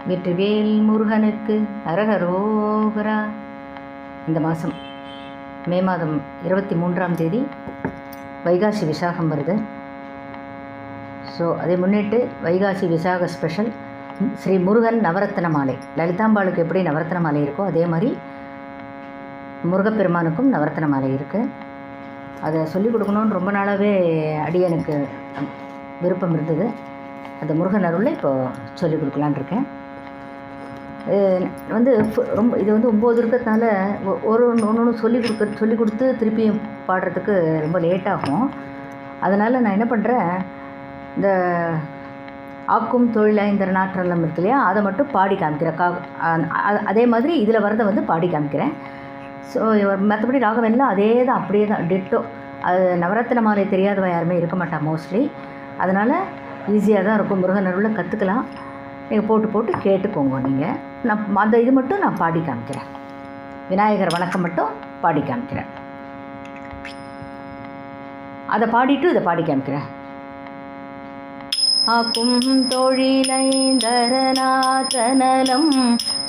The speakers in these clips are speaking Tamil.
வெற்றிவேல் முருகனுக்கு அரகரோகரா. இந்த மாதம் மே மாதம் 23ஆம் தேதி வைகாசி விசாகம் வருது. ஸோ அதை முன்னிட்டு வைகாசி விசாக ஸ்பெஷல் ஸ்ரீ முருகன் நவரத்ன மாலை. லலிதாம்பாளுக்கு எப்படி நவரத்ன மாலை இருக்கோ அதே மாதிரி முருகப்பெருமானுக்கும் நவரத்ன மாலை இருக்குது. அதை சொல்லிக் கொடுக்கணுன்னு ரொம்ப நாளாகவே அடியனுக்கு விருப்பம் இருந்தது. அந்த முருகன் அருளை இப்போது சொல்லிக் கொடுக்கலான் இருக்கேன். ரொம்ப இது 9 இருக்கிறதுனால ஒன்று சொல்லி கொடுத்து திருப்பியும் பாடுறதுக்கு ரொம்ப லேட்டாகும். அதனால் நான் என்ன பண்ணுறேன், இந்த ஆக்கும் தொழிலைந்தர் நாற்றலம் இருக்கு இல்லையா, அதை மட்டும் பாடி காமிக்கிறேன். அதே மாதிரி இதில் வரதை பாடி காமிக்கிறேன். ஸோ மற்றபடி ராகவெல்லாம் அதே தான், அப்படியே தான் டிட்டோ. அது நவரத்ன மாலை தெரியாதவ யாருமே இருக்க மாட்டா மோஸ்ட்லி. அதனால் ஈஸியாக தான் இருக்கும். முருகன் அருளில் கற்றுக்கலாம். நீங்கள் போட்டு கேட்டுக்கோங்க. நீங்கள் நான் அந்த இது மட்டும் நான் பாடி காமிக்கிறேன். விநாயகர் வணக்கம் மட்டும் பாடி காமிக்கிறேன். அதை பாடிட்டு இதை பாடி காமிக்கிறேன். ஆக்கும் தொழிலைந்தரநாதனலம்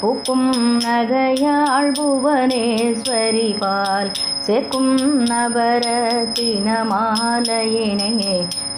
பூக்கும் நகையாள் புவனேஸ்வரி பால் சேர்க்கும் நவரத்தின மாலையினை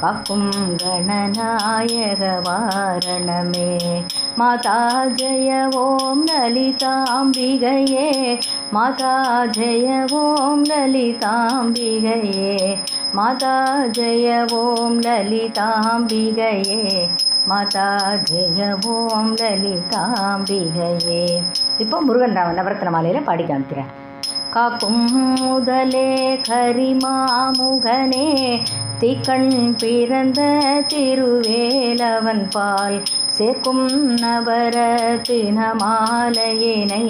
காக்கும் கணநாயக வாரணமே. மாதா ஜெய ஓம் லலிதாம்பிகையே, மாதா ஜெய ஓம் லலிதாம்பிகையே, மாதா ஜெய ஓம் லலிதாம்பிகையே, மாதா ஜெய ஓம் லலிதாம்பிகையே. இப்போ முருகன் நவரத்ன மாலையில் பாடி காமிக்கிறேன். காக்கும் முதலே கரிமாமுகனே, திக்கண் பிறந்த திருவேலவன் பால் சேர்க்கும் நவரத்தின மாலையினை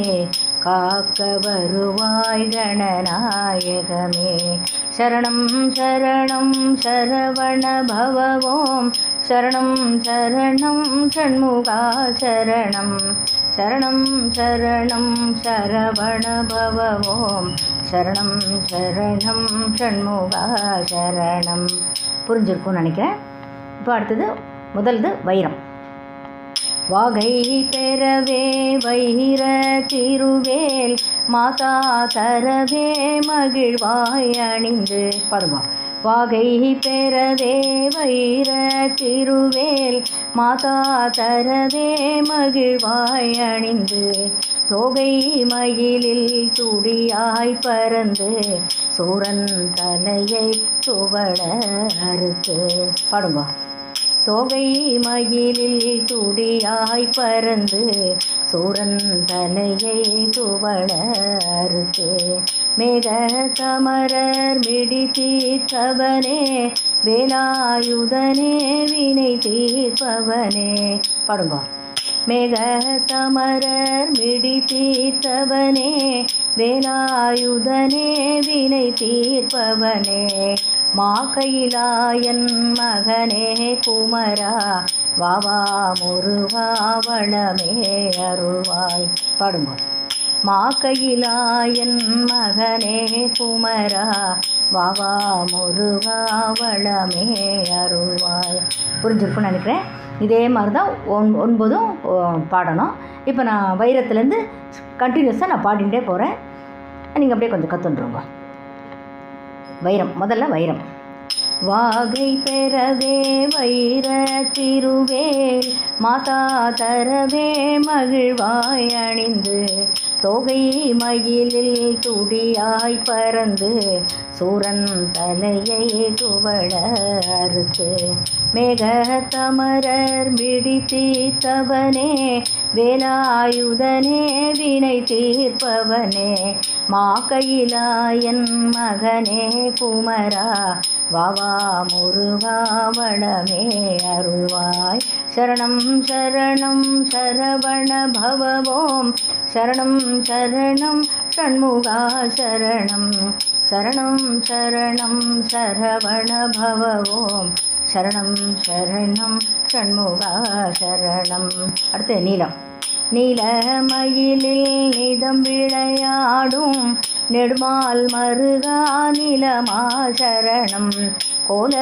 காக்க வருவாய் கணநாயகமே. சரணம் சரணம் சரவண பவவோம், சரணம் சரணம் ஷண்முகா சரணம், சரணம் சரணம் சரவண பவவோம், சரணம் சரணம் ஷண்முகா சரணம். புரிஞ்சிருக்கும்னு நினைக்கிறேன். இப்போ அடுத்தது முதல்து வைரம். வாகை பெறவே வைர திருவேல் மாதா தரவே மகிழ்வாய் அணிந்து பாடுவா. வாகை பெறவே வைர திருவேல் மாதா தரவே மகிழ்வாய் அணிந்து தோகை மயிலில் துடியாய் பறந்து சூரன் தலையை துவட அறுத்து பாடுங்க. தோகை மயிலில் துடியாய் பறந்து சூரன் தலையை துவட அறுத்து மேக கமரர் மிடி தீர்ப்பவனே, வேலாயுதனே வினை தீர்ப்பவனே பாடுங்க. மேக கமரர் மிடி தீர்த்தவனே, வேலாயுதனே வினை தீர்ப்பவனே, மாக்கையிலாயன் மகனே குமரா வாவா முருகா வளமே அருள்வாய் பாடுங்க. மாக்கையிலாயன் மகனே குமரா வாவா முருகா வளமே அருள்வாய். புரிஞ்சிருக்குன்னு நினைக்கிறேன். இதே மாதிரி தான் 9 பாடணும். இப்போ நான் வைரத்துலேருந்து கண்டினியூஸாக நான் பாடிகிட்டே போகிறேன். நீங்கள் அப்படியே கொஞ்சம் கற்றுண்டுருங்க. வைரம் முதல்ல வைரம். வாகை பெறவே வைர திருவேல் மாதா தரவே மகிழ்வாய் அணிந்து தோகை மயிலில் துடியாய் பறந்து சூரன் தலையை துவட அறுத்து மேக தமரர் மிடி தீர்த்தவனே, வேலாயுதனே வினை தீர்ப்பவனே, மாக்கையிலாயன் மகனே குமரா வாவா முருகா வளமே அருள்வாய். சரணம் சரணம் சரவண பவவோம், சரணம் சரணம் ஷண்முகா சரணம், சரணம் சரணம் சரவண பவவோம், சரணம் சரணம் ஷண்முகா சரணம். அடுத்து நீலம். நீலமயிலில் நிதம் விளையாடும் நெடுமால் மருகா நிலமா சரணம், கோல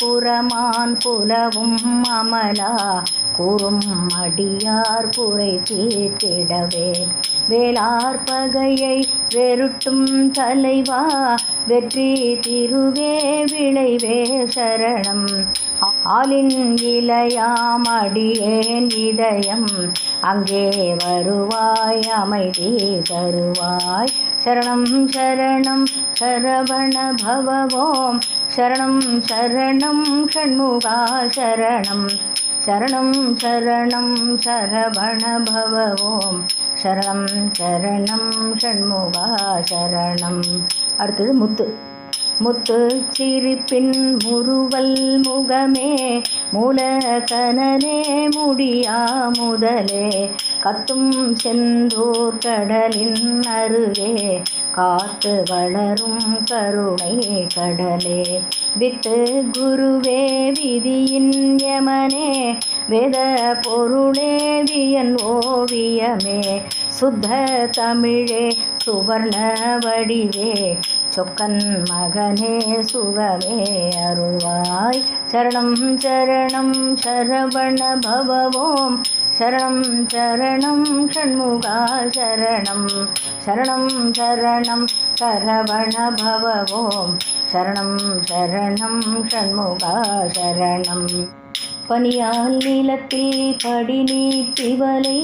குரமான் குலவும் அமலா கூறும் அடியார் குறை தீர்த்திடவே வேளார் பகையை வெருட்டும் தலைவா வெற்றி திருவே விளைவே சரணம் ஆலின் இளையாம் அடியேன் இதயம் அங்கே வருவாய் அமைதி தருவாய் சரணம் சரணம் சரவண பவவோம் சரணம் சரணம் ஷண்முகா சரணம் சரணம் சரணம் சரவண பவவோம் சரணம் சரணம் ஷண்முகா சரணம். அடுத்தது முத்து. முத்து சிரிப்பின் முறுவல் முகமே மூல கனலே முடியா முதலே கத்தும் செந்தூர் கடலின் அருகே காத்து வளரும் கருணை கடலே வித்து குருவே விதியின் யமனே வேத பொருளே வியன் ஓவியமே சுத்த தமிழே சுவர்ண வடிவே சொக்கன் மகனே சுகமே அருள்வாய் சரணம் சரணம் சரவண பவவோம் சரணம் சரணம் ஷண்முகா சரணம் சரணம் சரணம் சரவண பவவோம் சரணம் சரணம் ஷண்முகா சரணம். பனியால் நிலத்தில் படி நீட்டிவலை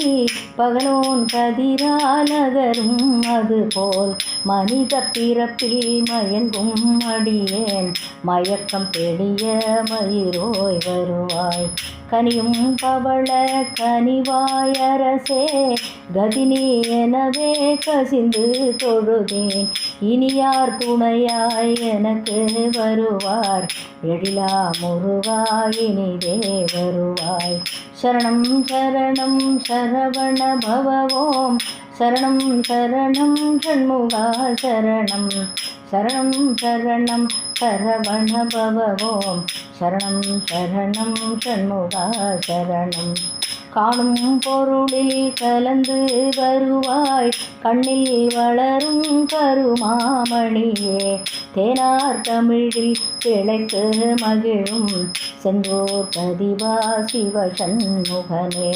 பகலோன் கதிரால் நகரும் அதுபோல் மனித பிறப்பில் மயங்கும் அடியேன் மயக்கம் பெரிய மயிரோய் வருவாய் கனியும் பவள கனிவாய் அரசே கதினி எனவே கசிந்து தொழுதேன் இனியார் துணையாய் எனக்கு வருவார் எழிலா முருகாய் இனிதே வருவாய் சரணம் சரணம் சரவண பவவோம் சரணம் சரணம் ஷண்முகா சரணம் சரணம் சரணம் சரவண பவவோம் சரணம் சரணம் ஷண்முகா சரணம். காணும் பொருளில் கலந்து வருவாய் கண்ணில் வளரும் கருமாமணியே தேனார் தமிழில் பிழைத்து மகிழும் செந்தூர் பதிவா சிவசண்முகனே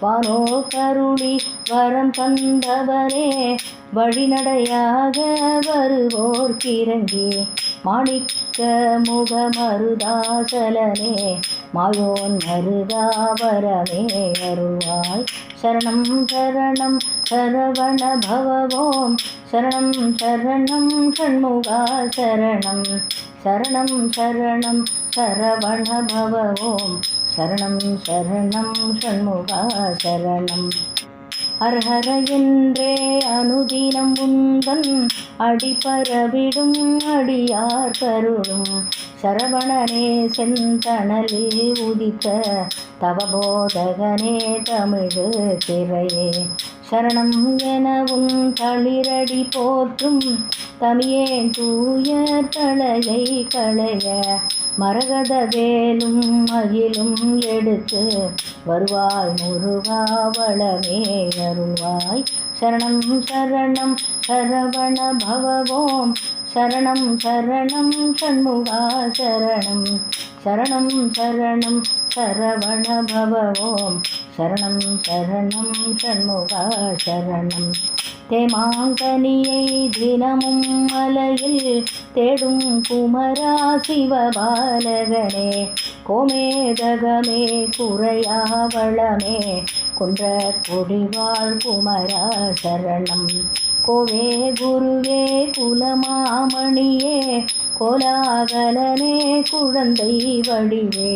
வானோ கருளி வரம் தந்தவனே வழிநடையாக வருவோர் கிறங்கி மாணிக்க முகமருதாசலனே மாயோன் மருதாவரமே அருள்வாய் சரணம் சரணம் சரவண பவவோம் சரணம் சரணம் ஷண்முகா சரணம் சரணம் சரணம் சரவண பவவோம் சரணம் சரணம் ஷண்முகா சரணம். ஹரஹர என்றே அனுதினம் உந்தன் அடிபரவிடும் அடியார் கருளும் சரவணனே செந்தணலில் உதித்த தவபோதகனே தமிழு திரையே சரணம் எனவும் தளிரடி போற்றும் தமியேன் தூயர் தலையை களைய மரகத வேலும் மகிழும் எடுத்து வருவாய் முருகா வளமே அருள்வாய் சரணம் சரணம் சரவண பவவோம் சரணம் சரணம் ஷண்முகா சரணம் சரணம் சரணம் சரவண பவவோம் சரணம் சரணம் ஷண்முகா சரணம். தேமாங்கனியை தினமும் மலையில் தேடும் குமரா சிவபாலகனே கோமேதகமே குறையாவளமே குன்ற கொடிவாழ் குமரா சரணம் கோவே குருவே குலமாமணியே கோலாகலனே குழந்தை வடிவே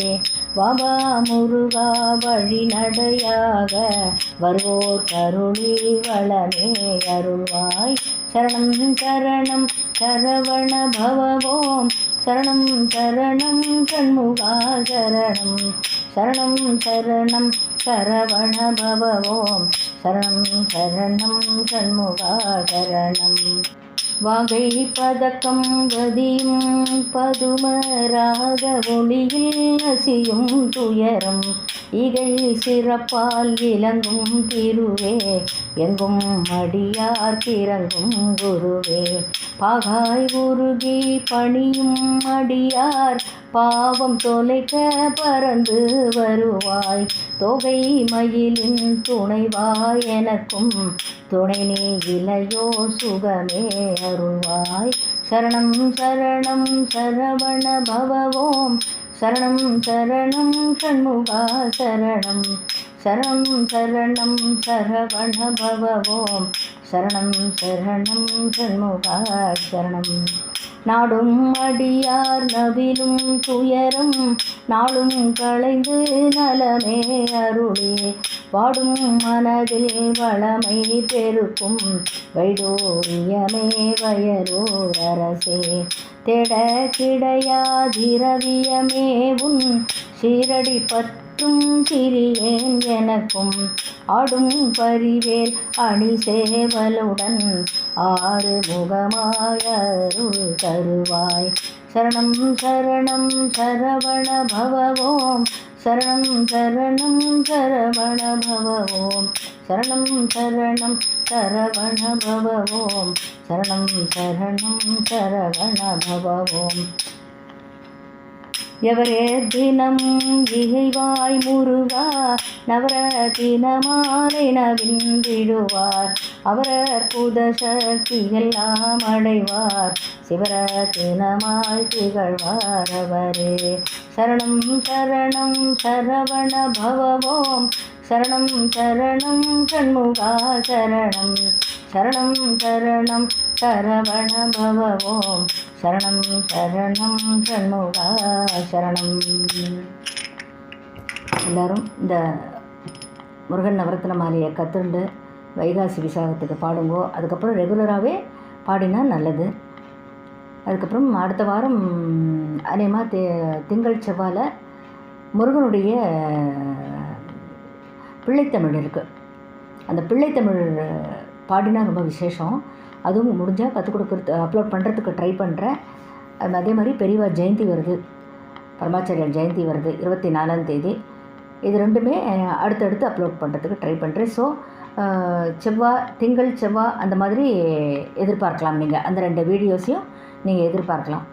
வாபா முருகா வழிநடையாக வருவோர் கருளி வளமே அருள்வாய் சரணம் சரணம் சரவண பவவோம் சரணம் சரணம் ஷண்முகா சரணம் சரணம் சரணம் சரவண பவவோம் சரணம் சரணம் ஷண்முகா சரணம். வாகை பதக்கம் கதியும் பதுமராக ஒளியில் அசியும் துயரம் இகை சிறப்பால் இலங்கும் திருவே எங்கும் அடியார் கிறங்கும் குருவே பாகாய் உருகி பணியும் அடியார் பாவம் தொலைக்க பறந்து வருவாய். தொகை மயிலின் துணைவாய் எனக்கும் துணை நீ இலையோ சுகமே அருள்வாய். சரணம் சரணம் சரவண பவவோம் சரணம் சரணம் ஷண்முகா சரணம். சரணம் சரணம் சரவண பவவோம் சரணம் சரணம் ஷண்முகா சரணம். நாடும் அடியார் நவிலும் துயரம் நாளும் களைந்து நலமே அருளே. வாடும் மனதில் வளமை பெருக்கும் வைடூரியமே வயலூர் அரசே. தேட கிடையாதிரவியமே உன் சீரடி பற்றும் சிறியேன் எனக்கும் ஆடும் பரிவேல் அணி சேவலுடன் ஆறு முகமாயருள் தருவாய். சரணம் சரணம் சரவண பவவோம் சரணம் சரணம் சரவண பவவோம் சரணம் சரணம் சரவண பவவோம் சரணம் சரணம் சரவண பவவோம். எவரே தினம் இகைவாய் முருகா நவரத்தினமாலை நவின்றிடுவார். அவரர் புத சக்தி எல்லாம் அடைவார். சிவரத்தினமாய் திகழ்வார் அவரே. சரணம் சரணம் சரவண பவவோம் சரணம் சரணம் ஷண்முகா சரணம். சரணம் சரணம் சரவண பவவோம் சரணம் சரணம் ஷண்முகா சரணம். எல்லோரும் இந்த முருகன் நவரத்ன மாலையை கற்றுண்டு வைகாசி விசாகத்துக்கு பாடுங்கோ. அதுக்கப்புறம் ரெகுலராகவே பாடினா நல்லது. அதுக்கப்புறம் அடுத்த வாரம் அதேமாக திங்கள் செவ்வாயில் முருகனுடைய பிள்ளைத்தமிழ் இருக்குது. அந்த பிள்ளைத்தமிழ் பாடினா ரொம்ப விசேஷம். அதுவும் முடிஞ்சால் கற்றுக் கொடுக்குறது அப்லோட் பண்ணுறதுக்கு ட்ரை பண்ணுறேன். அதே மாதிரி பெரியவா ஜெயந்தி வருது, பரமாச்சாரியார் ஜெயந்தி வருது 24ஆம் தேதி. இது ரெண்டுமே அடுத்தடுத்து அப்லோட் பண்ணுறதுக்கு ட்ரை பண்ணுறேன். ஸோ திங்கள் செவ்வாய் அந்த மாதிரி எதிர்பார்க்கலாம். நீங்கள் அந்த 2 வீடியோஸையும் நீங்கள் எதிர்பார்க்கலாம்.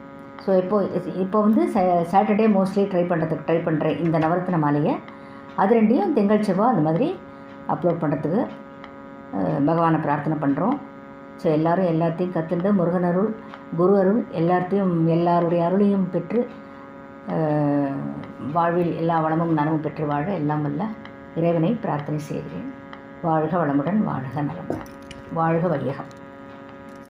ஸோ இப்போ வந்து சாட்டர்டே மோஸ்ட்லி ட்ரை பண்ணுறேன் இந்த நவரத்ன மாலையை. அது 2யும் திங்கள் செவ்வாய் அந்த மாதிரி அப்லோட் பண்ணுறதுக்கு பகவானை பிரார்த்தனை பண்ணுறோம். ஸோ எல்லோரும் எல்லாத்தையும் கற்றுண்டு முருகன் அருள் குரு அருள் எல்லாருடைய அருளையும் பெற்று வாழ்வில் எல்லா வளமும் நலமும் பெற்று வாழ எல்லாம் வல்ல இறைவனை பிரார்த்தனை செய்கிறேன். வாழ்க வளமுடன், வாழ்க நலமுடன், வாழ்க வையகம்.